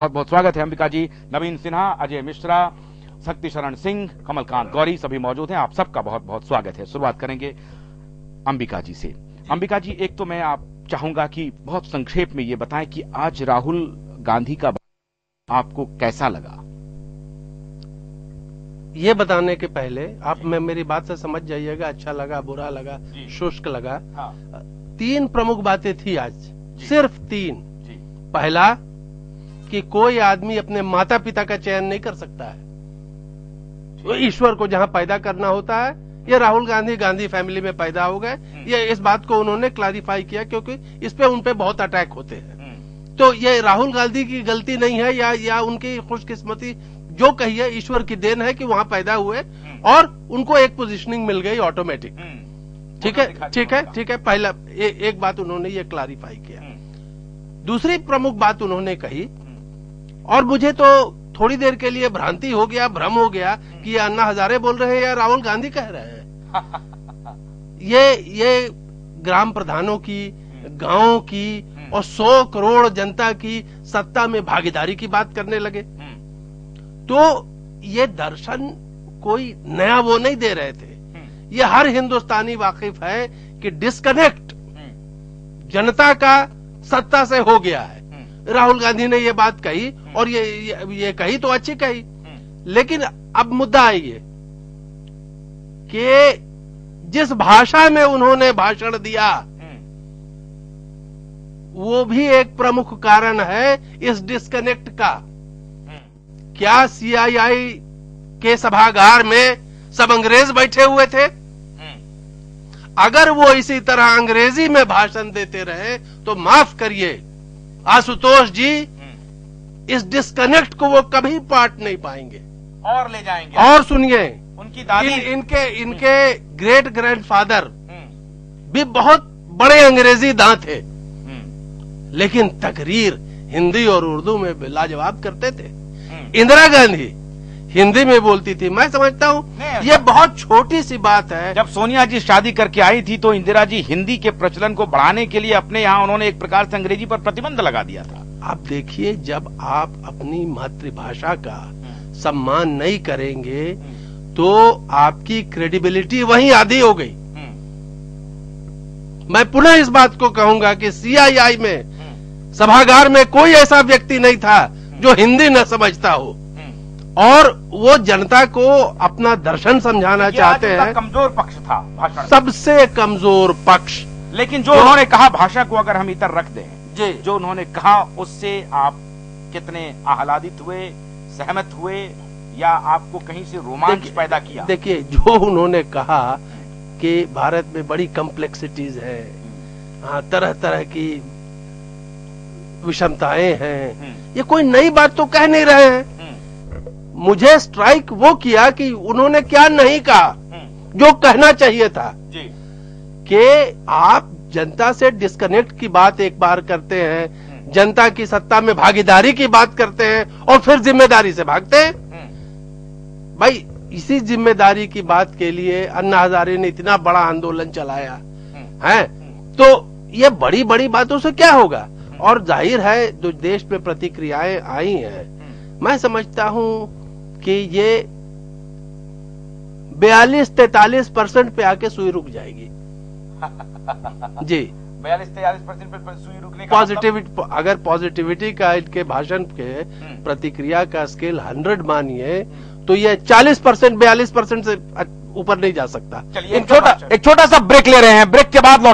बहुत बहुत स्वागत है। अंबिका जी, नवीन सिन्हा, अजय मिश्रा, शक्ति शरण सिंह, कमलकांत गौरी सभी मौजूद हैं। आप सबका बहुत बहुत स्वागत है। शुरुआत करेंगे अंबिका जी से। अंबिका जी, एक तो मैं आप चाहूंगा कि बहुत संक्षेप में ये बताएं कि आज राहुल गांधी का आपको कैसा लगा। ये बताने के पहले आप मेरी बात से समझ जाइएगा, अच्छा लगा, बुरा लगा, शुष्क लगा। हाँ। 3 प्रमुख बातें थी आज, सिर्फ 3। पहला कि कोई आदमी अपने माता पिता का चयन नहीं कर सकता है, तो ईश्वर को जहां पैदा करना होता है, ये राहुल गांधी फैमिली में पैदा हो गए। ये इस बात को उन्होंने क्लैरिफाई किया क्योंकि इस पे उन पे बहुत अटैक होते हैं। तो ये राहुल गांधी की गलती नहीं है या उनकी खुशकिस्मती, जो कही है ईश्वर की देन है कि वहां पैदा हुए और उनको एक पोजीशनिंग मिल गई ऑटोमेटिक। ठीक है। पहला एक बात उन्होंने ये क्लैरिफाई किया। दूसरी प्रमुख बात उन्होंने कही, और मुझे तो थोड़ी देर के लिए भ्रांति हो गया, भ्रम हो गया कि ये अन्ना हजारे बोल रहे हैं या राहुल गांधी कह रहे हैं। ये ग्राम प्रधानों की, गांवों की और 100 करोड़ जनता की सत्ता में भागीदारी की बात करने लगे। तो ये दर्शन कोई नया वो नहीं दे रहे थे, ये हर हिंदुस्तानी वाकिफ है कि डिस्कनेक्ट जनता का सत्ता से हो गया है। राहुल गांधी ने ये बात कही और ये कही तो अच्छी कही, लेकिन अब मुद्दा आई है कि जिस भाषा में उन्होंने भाषण दिया वो भी एक प्रमुख कारण है इस डिस्कनेक्ट का। क्या सीआईआई के सभागार में सब अंग्रेज बैठे हुए थे? अगर वो इसी तरह अंग्रेजी में भाषण देते रहे तो माफ करिए आशुतोष जी, इस डिस्कनेक्ट को वो कभी पाट नहीं पाएंगे और ले जाएंगे। और सुनिए, उनकी दादी, इनके ग्रेट ग्रैंडफादर भी बहुत बड़े अंग्रेजी दांत थे, लेकिन तकरीर हिंदी और उर्दू में लाजवाब करते थे। इंदिरा गांधी हिंदी में बोलती थी। मैं समझता हूँ ये बहुत छोटी सी बात है। जब सोनिया जी शादी करके आई थी तो इंदिरा जी हिंदी के प्रचलन को बढ़ाने के लिए अपने यहाँ उन्होंने एक प्रकार से अंग्रेजी पर प्रतिबंध लगा दिया था। आप देखिए, जब आप अपनी मातृभाषा का सम्मान नहीं करेंगे तो आपकी क्रेडिबिलिटी वहीं आधी हो गई। मैं पुनः इस बात को कहूंगा कि सीआईआई में सभागार में कोई ऐसा व्यक्ति नहीं था जो हिंदी न समझता हो, और वो जनता को अपना दर्शन समझाना चाहते हैं। कमजोर पक्ष था भाषण, सबसे कमजोर पक्ष। लेकिन जो उन्होंने कहा, भाषा को अगर हम इतर रख दें जी, जो उन्होंने कहा उससे आप कितने आह्लादित हुए, सहमत हुए, या आपको कहीं से रोमांच पैदा किया? देखिए, जो उन्होंने कहा कि भारत में बड़ी कॉम्प्लेक्सिटीज है, तरह तरह की विषमताएं हैं, ये कोई नई बात तो कह नहीं रहे हैं। मुझे स्ट्राइक वो किया कि उन्होंने क्या नहीं कहा जो कहना चाहिए था कि आप जनता से डिस्कनेक्ट की बात एक बार करते हैं, जनता की सत्ता में भागीदारी की बात करते हैं और फिर जिम्मेदारी से भागते हैं। भाई, इसी जिम्मेदारी की बात के लिए अन्ना हजारे ने इतना बड़ा आंदोलन चलाया है, तो ये बड़ी बड़ी बातों से क्या होगा? और जाहिर है जो देश में प्रतिक्रियाएं आई हैं, मैं समझता हूं कि ये 42-43% पे आके सुई रुक जाएगी। जी, 42-43% पे सुई रुकने का पॉजिटिविटी, अगर पॉजिटिविटी का इनके भाषण के प्रतिक्रिया का स्केल 100 मानिए तो ये 40%, 42% से ऊपर नहीं जा सकता। चलिए एक छोटा सा ब्रेक ले रहे हैं, ब्रेक के बाद लौट